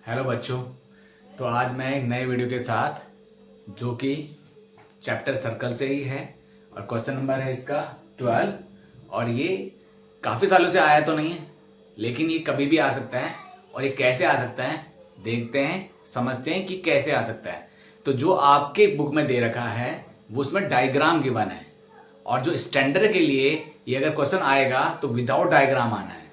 Hello बच्चों। तो आज मैं एक नए वीडियो के साथ, जो कि चैप्टर सर्कल से ही है और क्वेश्चन नंबर है इसका 12। और ये काफ़ी सालों से आया तो नहीं है, लेकिन ये कभी भी आ सकता है। और ये कैसे आ सकता है देखते हैं, समझते हैं कि कैसे आ सकता है। तो जो आपके बुक में दे रखा है वो उसमें डायग्राम गिवन है, और जो स्टैंडर्ड के लिए ये अगर क्वेश्चन आएगा तो विदाउट डायग्राम आना है।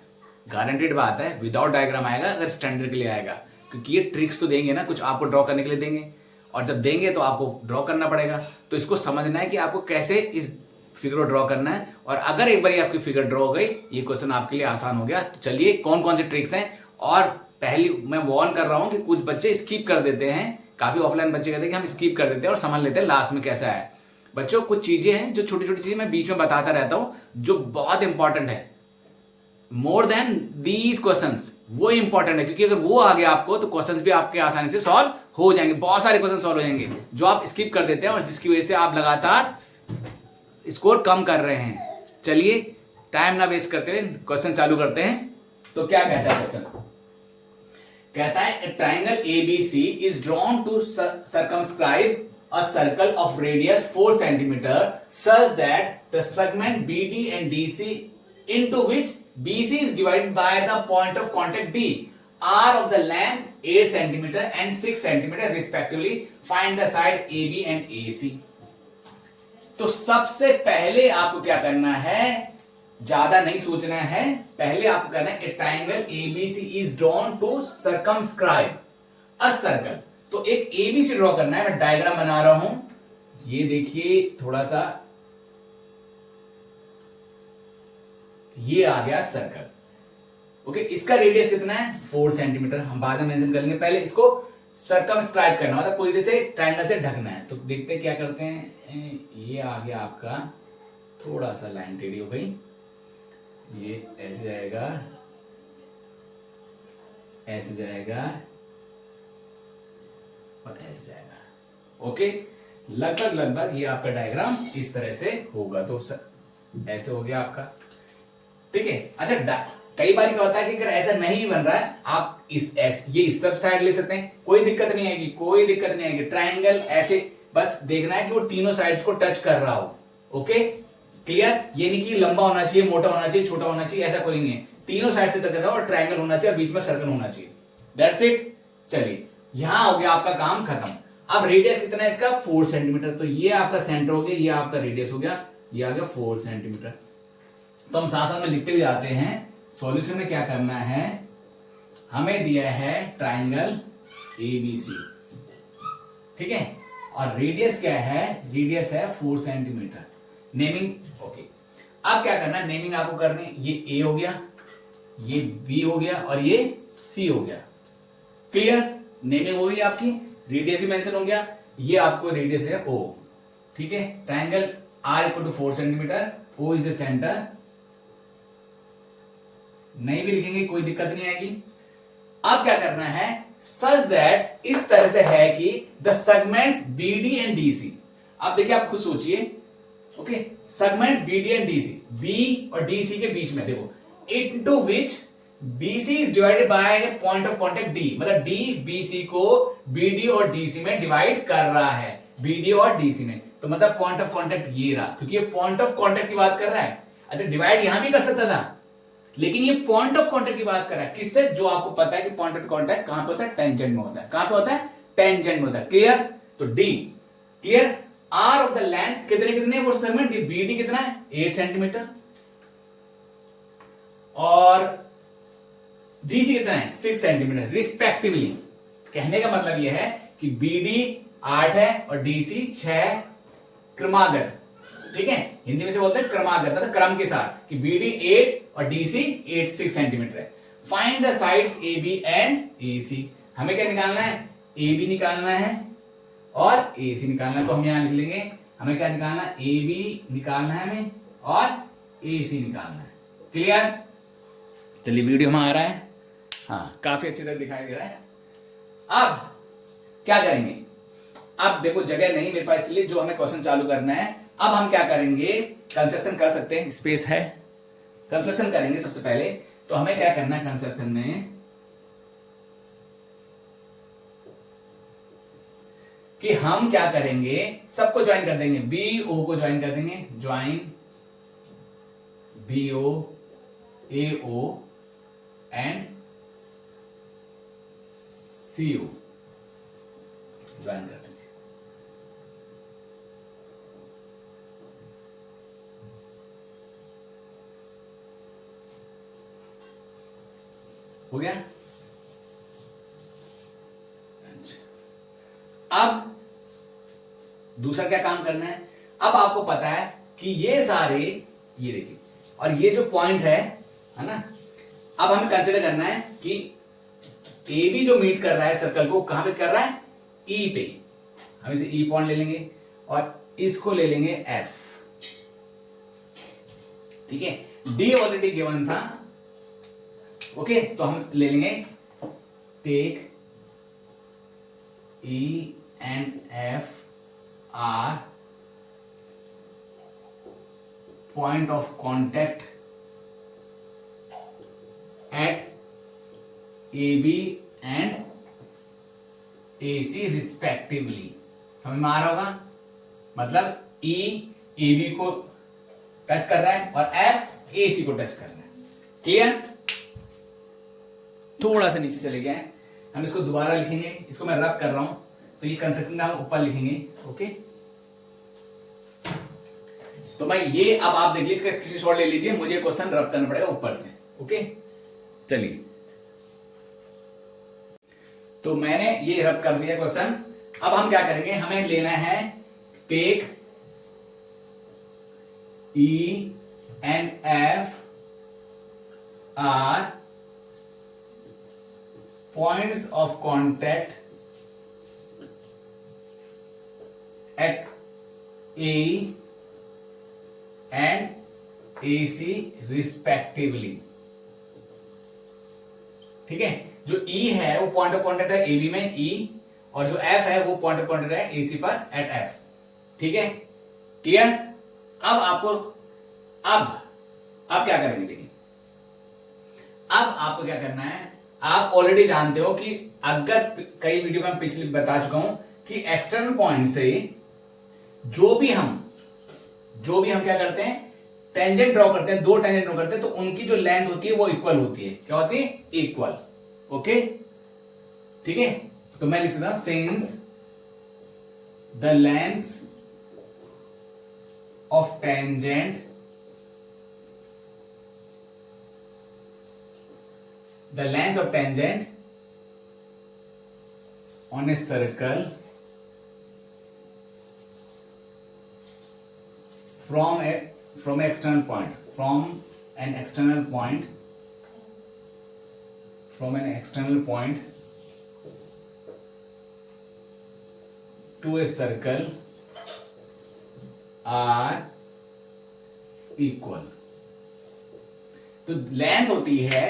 गारंटेड बात है, विदाउट डायग्राम आएगा अगर स्टैंडर्ड के लिए आएगा, क्योंकि ये ट्रिक्स तो देंगे ना, कुछ आपको ड्रॉ करने के लिए देंगे, और जब देंगे तो आपको ड्रॉ करना पड़ेगा। तो इसको समझना है कि आपको कैसे इस फिगर को ड्रॉ करना है। और अगर एक बार आपकी फिगर ड्रॉ हो गई, ये क्वेश्चन आपके लिए आसान हो गया। तो चलिए कौन कौन से ट्रिक्स हैं। और पहली मैं वार्न कर रहा हूं कि कुछ बच्चे स्किप कर देते हैं, काफी ऑफलाइन बच्चे कहते हैं कि हम स्किप कर देते हैं और समझ लेते हैं लास्ट में कैसा है। बच्चों कुछ चीजें हैं जो छोटी छोटी चीजें मैं बीच में बताता रहता हूं जो बहुत इंपॉर्टेंट है, मोर देन दीज क्वेश्चंस। वो इंपॉर्टेंट है, क्योंकि अगर वो आ गया आपको तो क्वेश्चंस भी आपके आसानी से सॉल्व हो जाएंगे। बहुत सारे क्वेश्चन सॉल्व हो जाएंगे जो आप स्किप कर देते हैं और जिसकी वजह से आप लगातार स्कोर कम कर रहे हैं। चलिए टाइम ना वेस्ट करते हुए क्वेश्चन चालू करते हैं। तो क्या कहता है क्वेश्चन? कहता है triangle ABC is drawn to circumscribe a circle of radius 4 centimeter such that the segment BD and DC into which BC is divided by the point of contact D are of the length 8 centimeter and 6 centimeter respectively. Find the side AB and AC. तो सबसे पहले आपको क्या करना है, ज्यादा नहीं सोचना है, पहले आपको करना है triangle ABC is drawn to circumscribe a circle. तो एक एबीसी ड्रॉ करना है, मैं डायग्राम बना रहा हूं। ये देखिए थोड़ा सा, ये आ गया सर्कल। ओके, इसका रेडियस कितना है? 4 सेंटीमीटर। हम बाद में मेंशन कर लेंगे, पहले इसको सर्कमस्क्राइब करना, मतलब पूरी तरह से ट्रायंगल से ढकना है। तो देखते हैं क्या करते हैं। ये आ गया आपका, थोड़ा सा लाइन टेढ़ी हो गई, ये ऐसे जाएगा, ऐसे जाएगा और ऐसे जाएगा। ओके, लगभग लगभग ये आपका डायग्राम इस तरह से होगा। तो ऐसे हो गया आपका, ठीक है। अच्छा, कई बार क्या होता है कि अगर ऐसा नहीं बन रहा है, आप ये इस तरफ साइड ले सकते हैं, कोई दिक्कत नहीं आएगी, कोई दिक्कत नहीं आएगी। ट्रायंगल ऐसे बस देखना है कि वो तीनों साइड्स को टच कर रहा हो। Okay, clear? ये नहीं कि लंबा होना चाहिए, मोटा होना चाहिए, छोटा होना चाहिए, ऐसा कोई नहीं है। तीनों साइड से टच कर रहा हो और ट्रायंगल होना चाहिए और बीच में सर्कल होना चाहिए। That's it. चलिए, यहां हो गया आपका काम खत्म। अब रेडियस कितना है इसका? 4 सेंटीमीटर। तो ये आपका सेंटर हो गया, ये आपका रेडियस हो गया, ये आ गया 4 सेंटीमीटर। तो हम साथ साथ में लिखते हुए जाते हैं। सॉल्यूशन में क्या करना है, हमें दिया है ट्राइंगल एबीसी, ठीक है, और रेडियस क्या है? रेडियस है 4 सेंटीमीटर। Naming, okay. अब क्या करना है, नेमिंग आपको करनी, ये ए हो गया, ये बी हो गया और ये सी हो गया। क्लियर? नेमिंग हो गई आपकी, रेडियस भी मेंशन हो गया, ये आपको रेडियस है ओ, ठीक है। Triangle are equal to 4 centimetre, O is a centre. नहीं भी लिखेंगे कोई दिक्कत नहीं आएगी। अब क्या करना है, सच दैट इस तरह से है कि the segments BD and DC. अब देखिए, आप खुद सोचिए। Okay, segments BD and DC, B और डीसी के बीच में देखो, into which BC is divided by point of contact D, मतलब डी बीसी को बीडी और डीसी में डिवाइड कर रहा है, बीडी और डीसी में। तो मतलब पॉइंट ऑफ कांटेक्ट ये रहा, क्योंकि ये पॉइंट ऑफ कांटेक्ट की बात कर रहा है। अच्छा, डिवाइड यहां भी कर सकता था, लेकिन ये पॉइंट ऑफ कांटेक्ट की बात कर रहा है। किससे? जो आपको पता है कि पॉइंट ऑफ कांटेक्ट कहां पे होता है? टेंजेंट में होता है। कहां पे होता है? टेंजेंट में होता है। क्लियर? तो D clear. Are of the length कितने कितने वो सेगमेंट, बीडी कितना है? 8 सेंटीमीटर, और डीसी कितना है? 6 सेंटीमीटर रिस्पेक्टिवली। कहने का मतलब यह है कि बीडी 8 है और डीसी 6, क्रमागत, ठीक है। हिंदी में से बोलते हैं क्रमागत, मतलब क्रम के साथ, कि बीडी 8 और डीसी 6 सेंटीमीटर है। Find the sides AB and AC। हमें क्या निकालना है? AB निकालना है और AC निकालना है। तो हम यहां लिख लेंगे, हमें क्या निकालना है? AB निकालना है हमें और AC निकालना है। क्लियर? चलिए, वीडियो में आ रहा है, हाँ, काफी अच्छी तरह दिखाई दे रहा है। अब क्या करेंगे? अब देखो, जगह नहीं मेरे पास, इसलिए जो हमें क्वेश्चन चालू करना है, अब हम क्या करेंगे, कंस्ट्रक्शन कर सकते हैं, स्पेस है, कंस्ट्रक्शन करेंगे सबसे पहले। तो हमें क्या करना है कंस्ट्रक्शन में, कि हम क्या करेंगे, सबको ज्वाइन कर देंगे, बी ओ को ज्वाइन कर देंगे, join B O A O and C O join कर दीजिए। हो गया। अब दूसरा क्या काम करना है, अब आपको पता है कि ये सारे, ये देखिए, और ये जो पॉइंट है ना, अब हमें कंसीडर करना है कि ए बी जो मीट कर रहा है सर्कल को, कहां पे कर रहा है, ई पे। हम इसे ई पॉइंट ले लेंगे और इसको ले लेंगे एफ। ठीक है, डी ऑलरेडी गिवन था। ओके, तो हम ले लेंगे take E and F are point of contact at AB and AC respectively। समझ में आ रहा होगा, मतलब E AB को टच कर रहा है और F AC को टच कर रहा है। क्लियर? थोड़ा सा नीचे चले गए हैं, हम इसको दोबारा लिखेंगे, इसको मैं रब कर रहा हूं तो ये कंस्ट्रक्शन में हम ऊपर लिखेंगे। ओके, तो मैं ये, अब आप देखिए, इसका स्क्रीनशॉट ले लीजिए, मुझे क्वेश्चन रब करना पड़ेगा ऊपर से। ओके, चलिए, तो मैंने ये रब कर दिया क्वेश्चन। अब हम क्या करेंगे, हमें लेना है take E and F are points of contact at A and AC respectively। ठीक है, जो E है वो पॉइंट ऑफ कॉन्टेक्ट है AB में E, और जो F है वो पॉइंट ऑफ कॉन्टेक्ट है AC पर एट F। ठीक है, क्लियर? अब आपको, अब क्या करेंगे, देखिए, अब आपको क्या करना है, आप ऑलरेडी जानते हो कि अगर कई वीडियो में पिछले बता चुका हूं कि एक्सटर्नल पॉइंट से जो भी हम क्या करते हैं, टेंजेंट ड्रॉ करते हैं, दो टेंजेंट ड्रॉ करते हैं, तो उनकी जो लेंथ होती है वो इक्वल होती है। क्या होती है? इक्वल। ओके, ठीक है, तो मैं लिख सकता हूं since the length of tangent, the length of tangent on a circle from an external point, from an external point to a circle are equal। तो लेंथ होती है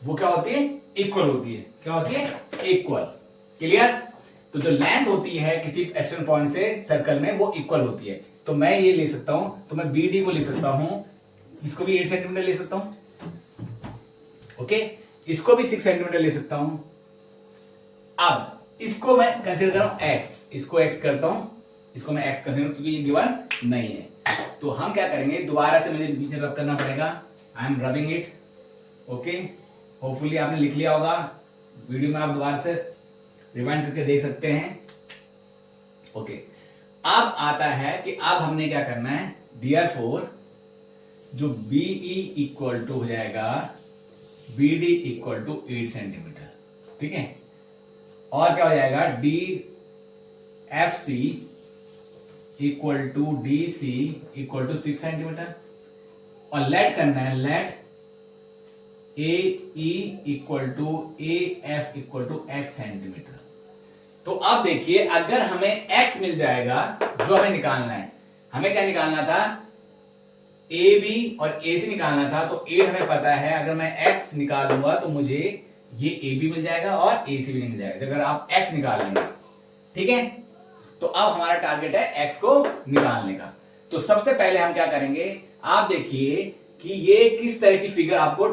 वो क्या होती है? इक्वल होती है। क्या होती है? इक्वल। क्लियर? तो जो लेंथ होती है किसी एक्सटर्नल पॉइंट से सर्कल में वो इक्वल होती है। तो मैं ये ले सकता हूं, तो मैं BD को ले सकता हूं, इसको भी 8 सेंटीमीटर ले सकता हूं। ओके, इसको भी 6 सेंटीमीटर ले सकता हूं। अब इसको मैं कंसीडर कर रहा हूं x, इसको x करता हूं, इसको मैं x कंसीडर, क्योंकि ये गिवन नहीं है। तो हम क्या करेंगे, दोबारा से मुझे बीच में रब करना पड़ेगा। I am rubbing it. Okay, hopefully आपने लिख लिया होगा, वीडियो में आप दोबारा से रिवाइंड करके देख सकते हैं। ओके, अब आता है कि अब हमने क्या करना है, देयरफॉर जो BE इक्वल टू हो जाएगा BD इक्वल टू 8 सेंटीमीटर। ठीक है, और क्या हो जाएगा, DFC equal to DC equal to 6 centimetre. और लेट करना है, let AE equal to AF equal to X centimetre. तो अब देखिए, अगर हमें X मिल जाएगा, जो हमें निकालना है, हमें क्या निकालना था, AB और AC निकालना था। तो 8 हमें पता है, अगर मैं X निकालूंगा तो मुझे ये AB मिल जाएगा और AC भी मिल जाएगा, अगर आप X निकाल लेंगे। ठीक है, तो अब हमारा टारगेट है X को निकालने का। तो सबसे पहले हम क्या करेंगे, आप देखिए कि ये किस तरह की फिगर आपको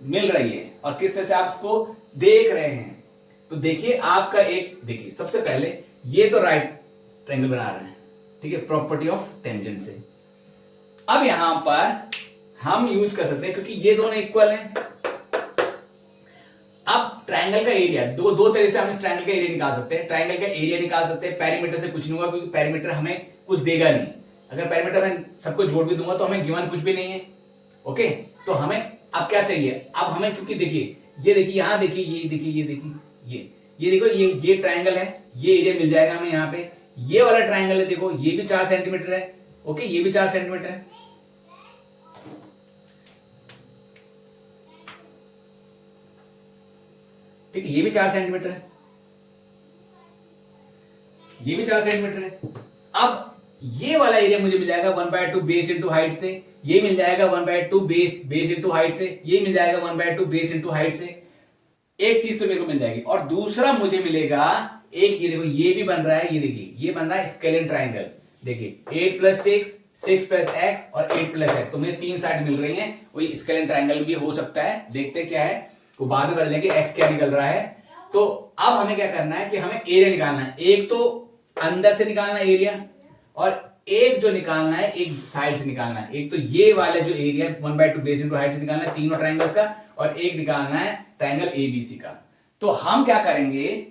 मिल रही है और किस तरह से आप इसको देख रहे हैं। तो देखिए आपका एक, देखिए सबसे पहले ये तो राइट ट्रायंगल बना रहे हैं, ठीक है, प्रॉपर्टी ऑफ टेंजेंट से। अब यहां पर हम यूज कर सकते हैं क्योंकि ये दोनों इक्वल हैं। अब ट्रायंगल का एरिया दो तरह से हम इस ट्रायंगल का एरिया निकाल सकते हैं। ट्रायंगल का एरिया निकाल सकते हैं, पेरीमीटर से कुछ नहीं होगा क्योंकि पेरीमीटर हमें कुछ देगा नहीं। अगर पेरीमीटर में सबको जोड़ भी दूंगा तो हमें गिवन कुछ भी नहीं है। ओके, तो हमें अब क्या चाहिए, अब हमें, क्योंकि देखिए ये देखिए यहां देखिए, ये देखिए, ये देखिए, ये देखो, ये ट्रायंगल है, ये एरिया मिल जाएगा हमें यहाँ पे। ये वाला ट्रायंगल है, देखो ये भी 4 सेंटीमीटर है। ओके, ये भी 4 सेंटीमीटर है। ठीक है, ये भी 4 सेंटीमीटर है, ये भी 4 सेंटीमीटर है। अब ये वाला एरिया मुझे मिल जाएगा 1/2 बेस इंटू हाइट से, ये मिल जाएगा 1/2 बेस इंटू हाइट से, ये मिल जाएगा 1/2 बेस इंटू हाइट से। एक चीज तो मेरे को मिल जाएगी, और दूसरा मुझे मिलेगा एक, ये देखो ये भी बन रहा है, ये देखिए ये बन रहा है स्केलिन ट्राइंगल। देखिए 8 + 6, 6 + x और 8 + x, तो मुझे 3 साइड मिल रही हैं। वही स्केलिन ट्राइंगल भी हो सकता है, देखते क्या है, वो बाद में बदलेंगे x क्या निकल रहा है। तो अब हमें क्या करना है कि हमें एरिया निकालना है। एक तो अंदर से निकालना है एरिया, और एक जो निकालना है एक साइड से निकालना है। एक तो ये वाला जो एरिया 1/2 बेस इंटू हाइट से निकालना है तीनों ट्राइंगल्स का, और एक निकालना है ट्राइंगल एबीसी का। तो हम क्या करेंगे,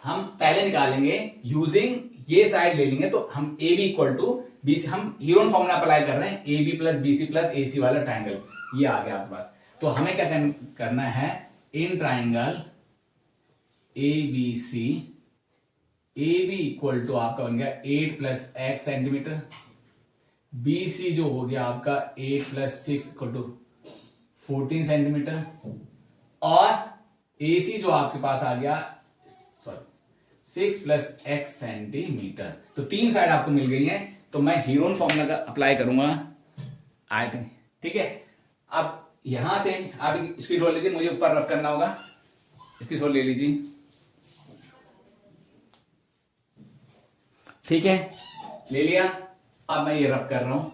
हम पहले निकालेंगे यूजिंग ये साइड ले लेंगे, तो हम A B equal to B C, हम हीरोन फॉर्मूला अप्लाई कर रहे हैं, A B plus B C plus A C वाला ट्राइंगल, ये आ गया आपके पास। तो हमें क्या करना है, in triangle A B C, A B equal to आपका बन गया 8 + x सेंटीमीटर, बी सी जो हो गया आपका 8 + 6 इक्वल टू 14 सेंटीमीटर, और ए सी जो आपके पास आ गया 6 + x सेंटीमीटर। तो 3 साइड आपको मिल गई हैं। तो मैं हीरोन फॉर्मूला का अप्लाई करूंगा, आए थे, ठीक है। अब यहां से आप स्क्रीन शॉट लीजिए, मुझे ऊपर रब करना होगा, स्क्रीन शॉट ले लीजिए, ठीक है, ले लिया। अब मैं ये रब कर रहा हूं,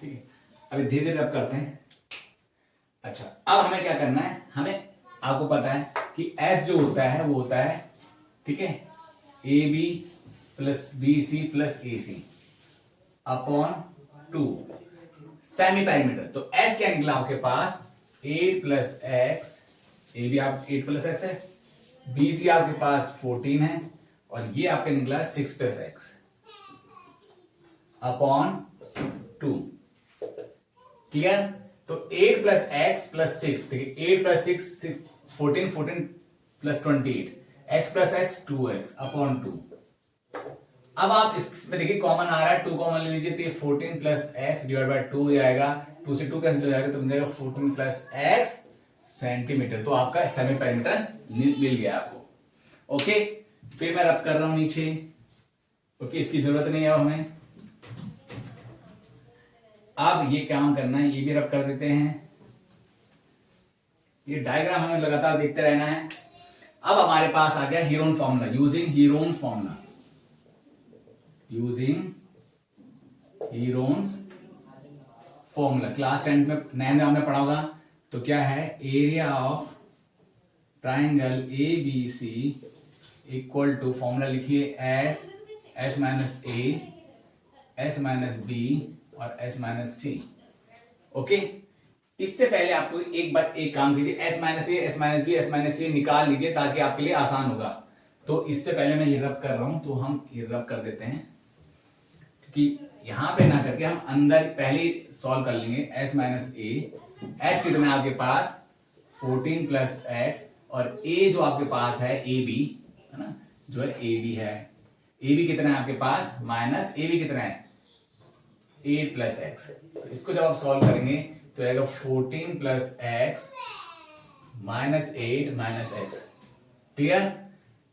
ठीक है। अभी धीरे धीरे रब करते हैं। अच्छा, अब हमें क्या करना है, हमें, आपको पता है कि S जो होता है वो होता है, ठीक है, A B plus B C plus A C upon 2 semi perimeter. तो S क्या निकला आपके पास, 8 + x, ए बी आप 8 + x है, बी सी आपके पास 14 है, और ये आपका निकला 6 + x अपॉन 2। क्लियर। तो 8 + x + 6, देखिए 8 + 6 6 14, 14 + 28, x + x 2x अपॉन 2। अब आप इसमें देखिए कॉमन आ रहा है, 2 कॉमन ले लीजिए, तो ये 14 + x / 2 जाएगा, 2 से 2 कैंसिल हो जाएगा, तो बन जाएगा 14 + x सेंटीमीटर। तो आपका सेमी पेरीमीटर मिल गया आपको। ओके, फिर मैं रब कर रहा हूं नीचे, ओके, इसकी जरूरत नहीं है हमें। अब ये काम करना है, ये भी रब कर देते हैं। ये डायग्राम हमें लगातार देखते रहना है। अब हमारे पास आ गया Heron formula, using Heron's formula, using Heron's formula. Class 10 में 9 में हमने पढ़ा होगा। तो क्या है, area of triangle A B C equal to, formula लिखिए, एस - ए, एस - बी और s - c। ओके, इससे पहले आपको एक बार एक काम कीजिए, s - a, s - b, s - c निकाल लीजिए ताकि आपके लिए आसान होगा। तो इससे पहले मैं ये रब कर रहा हूं, तो हम ये रब कर देते हैं, क्योंकि यहां पे ना करके हम अंदर पहले सॉल्व कर लेंगे। s - a, s कितना है आपके पास 14 + x, और a जो आपके पास है ए बी, है ना, जो है ए बी है, ए बी कितना है आपके पास, माइनस ए बी कितना है 8 + x। तो इसको जब आप सॉल्व करेंगे तो आएगा 14 + x - 8 - x। क्लियर।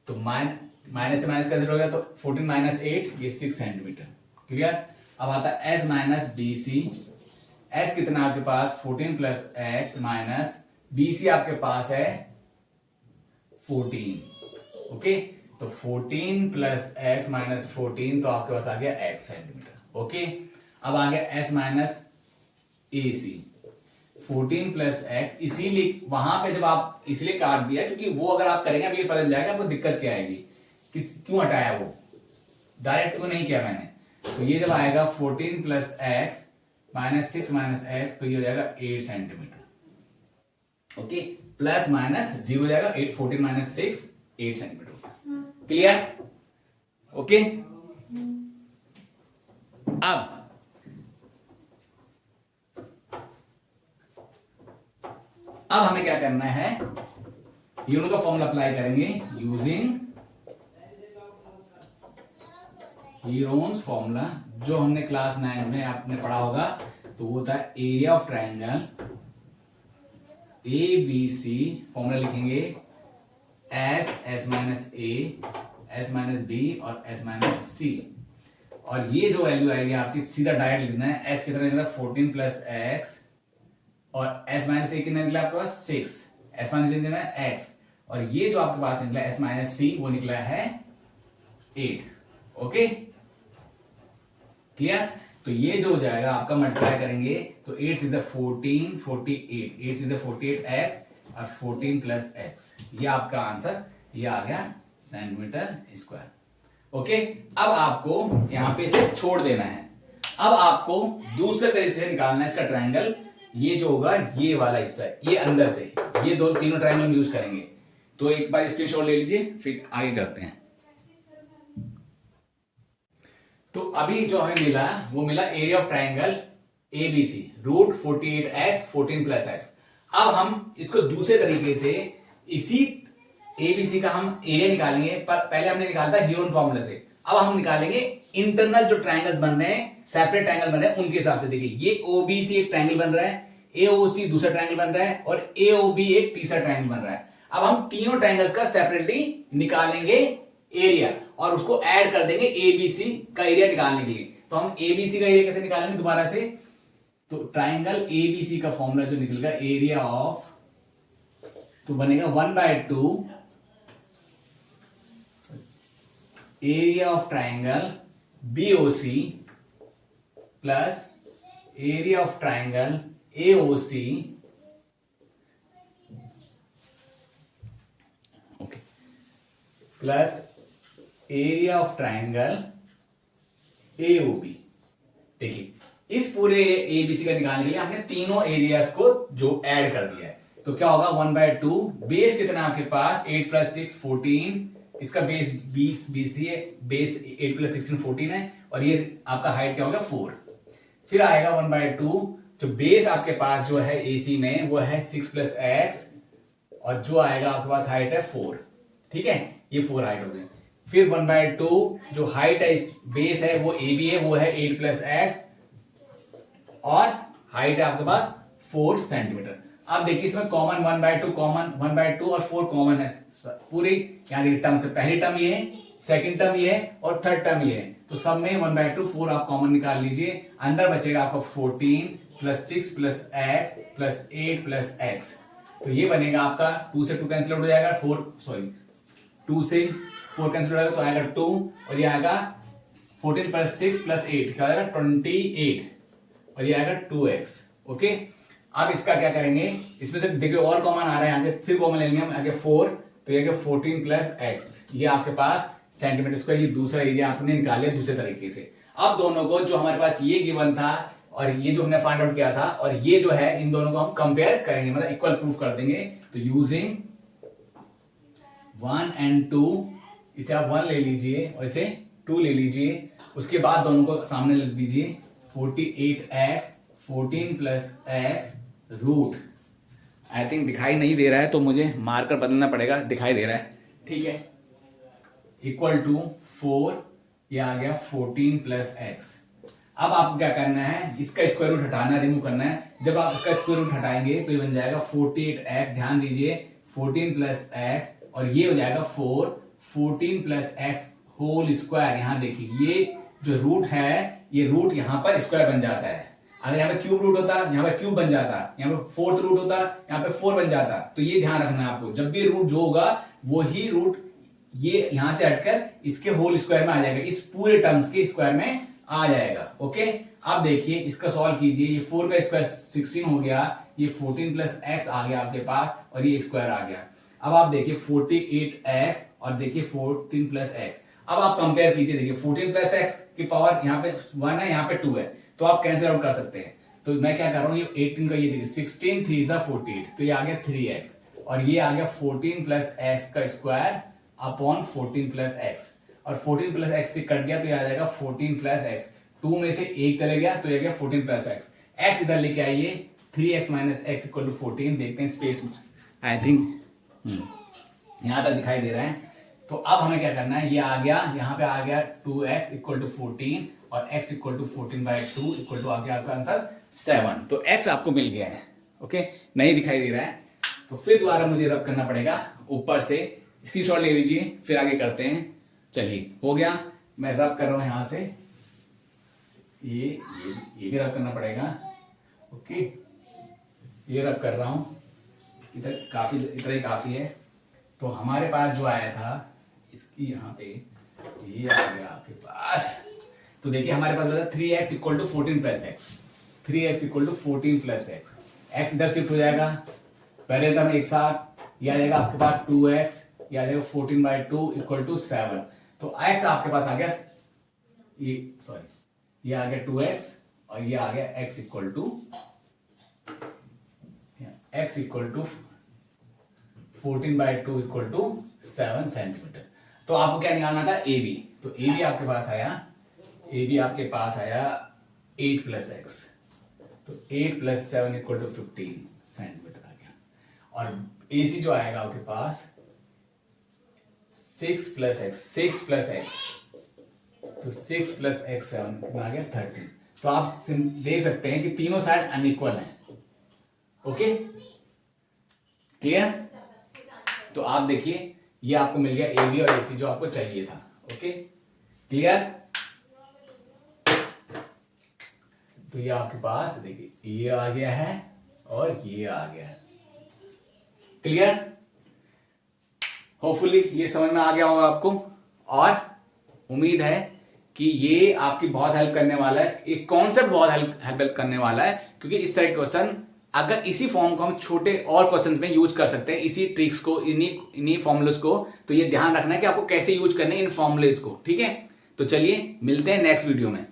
तो माइनस से माइनस कैंसिल हो गया, तो 14 - 8 ये 6 सेंटीमीटर। क्लियर। अब आता है s - bc, s कितना आपके पास 14 + x माइनस bc आपके पास है 14, ओके, तो 14 प्लस एक्स माइनस 14, तो आपके पास आ गया एक्स सेंटीमीटर। ओके, अब आ गया एस माइनस ए सी, 14 प्लस एक्स। इसीलिए वहां पे जब आप इसलिए काट दिया क्योंकि वो अगर आप करेंगे अभी पता चल जाएगा आपको दिक्कत क्या आएगी, किस क्यों हटाया, वो डायरेक्ट को नहीं किया मैंने। तो ये जब आएगा 14 plus x minus 6 minus x, तो ये हो जाएगा 8 सेंटीमीटर। ओके, प्लस माइनस 0 हो जाएगा, 8 14 माइनस 6 8 सेंटीमीटर। क्लियर? ओके, अब हमें क्या करना है, यूनो का फॉर्मूला अप्लाई करेंगे यूजिंग हीरोन्स फॉर्मूला, जो हमने क्लास 9 में आपने पढ़ा होगा। तो वो होता है area of triangle A B C, formula लिखेंगे S minus A, S minus B और एस माइनस सी। और ये जो वैल्यू आएगी आपकी सीधा डायरेक्ट लिखना है, एस कितना निकला 14 प्लस एक्स और एस माइनस ए कितना निकला आपके पास 6, एस माइनस निकला है एक्स, और ये जो आपके पास निकला एस माइनस सी वो निकला है 8। Okay, clear? तो ये जो हो जाएगा आपका मल्टीप्लाई करेंगे तो 8 इज 14 48, 8 इज 48 एक्स और 14 प्लस एक्स, ये आपका आंसर ये आ गया सेंटीमीटर स्क्वायर। ओके, अब आपको यहां पे इसे छोड़ देना है। अब आपको दूसरे तरीके से निकालना है इसका ट्रायंगल। ये जो होगा ये वाला हिस्सा, ये अंदर से ये दो तीनों ट्रायंगल हम यूज करेंगे। तो एक बार स्क्रीनशॉट ले लीजिए, फिर आगे करते हैं। तो अभी जो हमें मिला वो मिला area of triangle ABC, root 48x 14 plus x. अब हम इसको दूसरे तरीके से इसी एबीसी का हम एरिया निकालेंगे, पर पहले हमने निकाला था हीरोन फॉर्मूला से। अब हम निकालेंगे इंटरनल जो ट्रायंगल्स बन रहे हैं, सेपरेट ट्रायंगल बन रहे हैं, उनके हिसाब से। देखिए ये ओबीसी एक ट्रायंगल बन रहा है, एओसी दूसरा ट्रायंगल बन रहा है और एओबी एक तीसरा ट्रायंगल बन रहा है। अब हम तीनों ट्रायंगल्स का सेपरेटली निकालेंगे एरिया और उसको ऐड कर देंगे एबीसी का एरिया निकालने के लिए। तो हम एबीसी का एरिया कैसे निकालेंगे दोबारा से, तो ट्रायंगल एबीसी का फॉर्मूला जो निकलेगा एरिया ऑफ, तो बनेगा 1/2 area of triangle BOC plus area of triangle AOC plus area of triangle AOB. देखिए इस पूरे एबीसी का निकालने के लिए हमने तीनों एरियाज को जो ऐड कर दिया है, तो क्या होगा 1/2, बेस कितना है आपके पास 8 प्लस 6 14, इसका बेस 20 बीसी है, बेस 8 प्लस 16 14 है, और ये आपका हाइट क्या होगा 4। फिर आएगा 1/2, जो बेस आपके पास जो है एसी में वो है 6 प्लस एक्स, और जो आएगा आपके पास हाइट है 4। ठीक है, ये 4 हाइट हो गई। फिर 1/2 जो हाइट है इस बेस है वो ए बी है, वो है 8 प्लस एक्स और हाइट है आपके पास 4 सेंटीमीटर। अब देखिए इसमें कॉमन 1/2 कॉमन, 1/2 और 4 कॉमन है पूरी। यहां देखिए टर्म से पहली टर्म ये है, सेकंड टर्म ये है और थर्ड टर्म ये है, तो सब में 1/2 4 आप कॉमन निकाल लीजिए। अंदर बचेगा आपका 14 plus 6 plus x plus 8 plus x, तो ये बनेगा आपका 2 से 2 कैंसिल आउट हो जाएगा, 2 से 4 कैंसिल हो जाएगा तो आएगा 2, और ये आएगा 14 प्लस 6 प्लस 8 क्या आएगा 28, और ये आएगा 2x। ओके, अब इसका क्या करेंगे, इसमें से देखिए और कॉमन आ रहा है, यहां से फिर कॉमन लेंगे हम, आगे 4, तो ये 14 प्लस एक्स, ये आपके पास सेंटीमीटर स्क्वायर, ये दूसरा एरिया आपने निकाल लिया दूसरे तरीके से। अब दोनों को जो हमारे पास ये गिवन था और ये जो हमने फाइंड आउट किया था और ये जो है, इन दोनों को हम कंपेयर करेंगे, मतलब इक्वल प्रूफ कर देंगे। तो यूजिंग 1 and 2, इसे आप 1 ले लीजिए और इसे 2 ले लीजिए, उसके बाद दोनों को सामने लिख दीजिए 48x 14 plus x root, I think दिखाई नहीं दे रहा है तो मुझे मार्कर बदलना पड़ेगा, दिखाई दे रहा है, ठीक है, इक्वल टू 4, ये आ गया 14 प्लस एक्स। अब आपको क्या करना है, इसका स्क्वायर रूट हटाना है, रिमूव करना है। जब आप इसका स्क्वायर रूट हटाएंगे तो ये बन जाएगा 48x, ध्यान दीजिए 14 प्लस एक्स, और ये हो जाएगा 4 14 प्लस एक्स होल स्क्वायर। यहां देखिए ये जो रूट है, ये रूट यहां पर स्क्वायर बन जाता है। अगर यहाँ पे क्यूब रूट होता, यहाँ पे क्यूब बन जाता, यहाँ पे फोर्थ रूट होता, यहाँ पे 4 बन जाता। तो ये ध्यान रखना है आपको, जब भी रूट जो होगा वही रूट ये यहां से हटकर इसके होल स्क्वायर में आ जाएगा, इस पूरे टर्म्स के स्क्वायर में आ जाएगा। ओके, अब देखिए इसका सॉल्व कीजिए, ये 4 का स्क्वायर 16 हो गया, ये 14 प्लस एक्स आ गया आपके पास और ये स्क्वायर आ गया। अब आप देखिए 48x और देखिए 14 प्लस एक्स। अब आप कंपेयर कीजिए, देखिए 14 प्लस एक्स की पावर यहाँ पे 1 है, यहाँ पे 2 है, तो आप कैंसिल आउट कर सकते हैं। तो मैं क्या कर रहा हूँ, ये 18 का ये देखिए 16 3 जा 48, तो ये आ गया 3x और ये आ गया 14 प्लस एक्स का स्क्वायर अपॉन 14 प्लस एक्स, और 14 प्लस एक्स से कट गया तो ये आ जाएगा 14 प्लस एक्स, 2 में से 1 चले गया तो ये आ गया 14 प्लस एक्स। एक्स इधर लेके आइए, 3x minus x equal to 14, देखते हैं स्पेस में, आई थिंक यहां तक दिखाई दे रहा है। तो अब हमें क्या करना है, ये आ गया, यहाँ पे आ गया 2x इक्वल टू 14 और x equal to 14/2 equal to आ गया आपका आंसर 7। तो x आपको मिल गया है। ओके, नहीं दिखाई दे रहा है तो फिर दोबारा मुझे रब करना पड़ेगा ऊपर से, स्क्रीनशॉट ले लीजिए फिर आगे करते हैं। चलिए हो गया, मैं रब कर रहा हूं यहां से, ये भी रब करना पड़ेगा। ओके, ये रब कर रहा हूं, इधर काफी, इतना ही काफी है। तो हमारे पास जो आया था इसकी यहाँ पे ये आ गया आपके पास, तो देखिए हमारे पास बता 3x equal to 14 plus x, 3x equal to 14 plus x, x इधर शिफ्ट हो जाएगा, पहले टर्म एक साथ, ये आ जाएगा आपके पास 2x, ये आ जाएगा 14/2 इक्वल टू 7। तो x आपके पास आ गया, ये सॉरी ये आ गया 2x और ये आ गया x equal to 14/2 equal to 7 centimetre. तो आपको क्या निकालना था, ए बी, तो ए बी आपके पास आया, ए बी आपके पास आया 8 प्लस एक्स, तो 8 प्लस 7 इक्वल टू 15 सेंटीमीटर आ गया। और ए सी जो आएगा आपके पास 6 प्लस एक्स, 6 प्लस एक्स, तो 6 प्लस एक्स 7 कितना आ गया 13। तो आप देख सकते हैं कि तीनों साइड अनइक्वल हैं। Okay, clear? तो आप देखिए ये आपको मिल गया ए बी और ए सी जो आपको चाहिए था। Okay, clear? तो ये आपके पास देखिए ये आ गया है और ये आ गया है। क्लियर? होपफुली ये समझ में आ गया होगा आपको, और उम्मीद है कि ये आपकी बहुत हेल्प करने वाला है, एक कॉन्सेप्ट बहुत हेल्प करने वाला है, क्योंकि इस तरह के क्वेश्चन अगर इसी फॉर्म को हम छोटे और क्वेश्चंस में यूज कर सकते हैं, इसी ट्रिक्स को, इन्हीं फॉर्मूलेस को, तो ये ध्यान रखना है कि आपको कैसे यूज करने इन फॉर्मूलेस को। ठीक है, तो चलिए मिलते हैं नेक्स्ट वीडियो में।